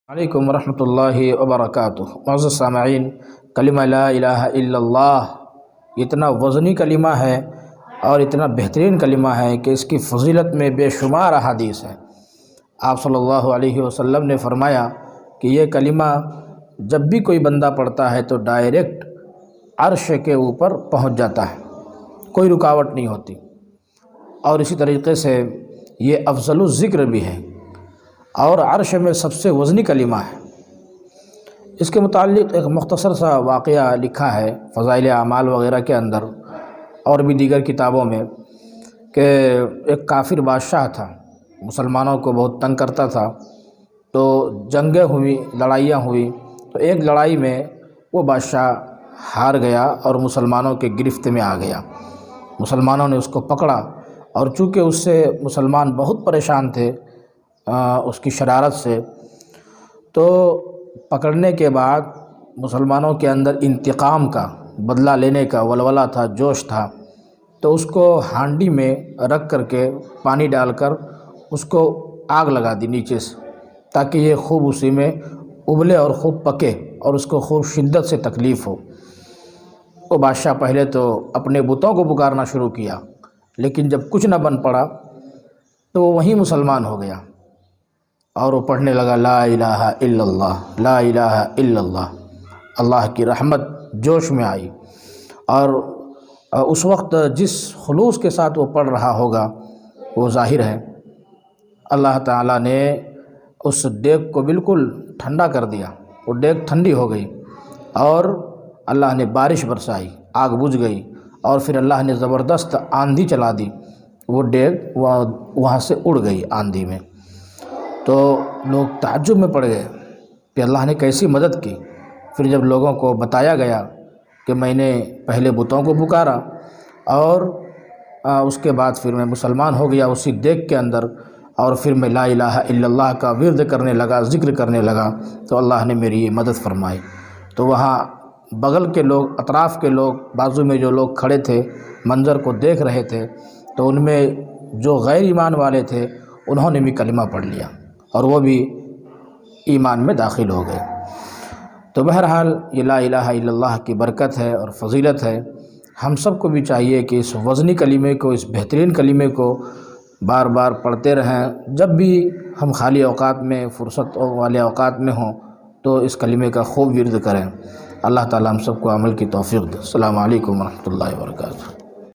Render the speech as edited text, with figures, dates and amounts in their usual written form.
علیکم ورحمۃ اللہ وبرکاتہ۔ معزز سامعین، کلمہ لا الہ الا اللہ اتنا وزنی کلمہ ہے اور اتنا بہترین کلمہ ہے کہ اس کی فضیلت میں بے شمار احادیث ہیں۔ آپ صلی اللہ علیہ وسلم نے فرمایا کہ یہ کلمہ جب بھی کوئی بندہ پڑھتا ہے تو ڈائریکٹ عرش کے اوپر پہنچ جاتا ہے، کوئی رکاوٹ نہیں ہوتی۔ اور اسی طریقے سے یہ افضل الذکر بھی ہے اور عرش میں سب سے وزنی کلمہ ہے۔ اس کے متعلق ایک مختصر سا واقعہ لکھا ہے فضائل اعمال وغیرہ کے اندر اور بھی دیگر کتابوں میں، کہ ایک کافر بادشاہ تھا، مسلمانوں کو بہت تنگ کرتا تھا۔ تو جنگیں ہوئی، لڑائیاں ہوئی، تو ایک لڑائی میں وہ بادشاہ ہار گیا اور مسلمانوں کے گرفت میں آ گیا۔ مسلمانوں نے اس کو پکڑا اور چونکہ اس سے مسلمان بہت پریشان تھے اس کی شرارت سے، تو پکڑنے کے بعد مسلمانوں کے اندر انتقام کا، بدلہ لینے کا ولولہ تھا، جوش تھا۔ تو اس کو ہانڈی میں رکھ کر کے پانی ڈال کر اس کو آگ لگا دی نیچے سے، تاکہ یہ خوب اسی میں ابلے اور خوب پکے اور اس کو خوب شدت سے تکلیف ہو۔ وہ بادشاہ پہلے تو اپنے بتوں کو پکارنا شروع کیا، لیکن جب کچھ نہ بن پڑا تو وہ وہیں مسلمان ہو گیا اور وہ پڑھنے لگا لا الہ الا اللہ، لا الہ الا اللہ۔ اللہ کی رحمت جوش میں آئی، اور اس وقت جس خلوص کے ساتھ وہ پڑھ رہا ہوگا وہ ظاہر ہے۔ اللہ تعالیٰ نے اس دیگ کو بالکل ٹھنڈا کر دیا، وہ دیگ ٹھنڈی ہو گئی، اور اللہ نے بارش برسائی، آگ بجھ گئی، اور پھر اللہ نے زبردست آندھی چلا دی، وہ دیگ وہاں سے اڑ گئی آندھی میں۔ تو لوگ تعجب میں پڑ گئے کہ اللہ نے کیسی مدد کی۔ پھر جب لوگوں کو بتایا گیا کہ میں نے پہلے بتوں کو پکارا اور اس کے بعد پھر میں مسلمان ہو گیا اسی دیگ کے اندر، اور پھر میں لا الہ الا اللہ کا ورد کرنے لگا، ذکر کرنے لگا، تو اللہ نے میری یہ مدد فرمائی۔ تو وہاں بغل کے لوگ، اطراف کے لوگ، بازو میں جو لوگ کھڑے تھے منظر کو دیکھ رہے تھے، تو ان میں جو غیر ایمان والے تھے انہوں نے بھی کلمہ پڑھ لیا اور وہ بھی ایمان میں داخل ہو گئے۔ تو بہرحال یہ لا الہ الا اللہ کی برکت ہے اور فضیلت ہے۔ ہم سب کو بھی چاہیے کہ اس وزنی کلمے کو، اس بہترین کلمے کو بار بار پڑھتے رہیں۔ جب بھی ہم خالی اوقات میں، فرصت والے اوقات میں ہوں تو اس کلمے کا خوب ورد کریں۔ اللہ تعالیٰ ہم سب کو عمل کی توفیق دے۔ السلام علیکم ورحمۃ اللہ وبرکاتہ۔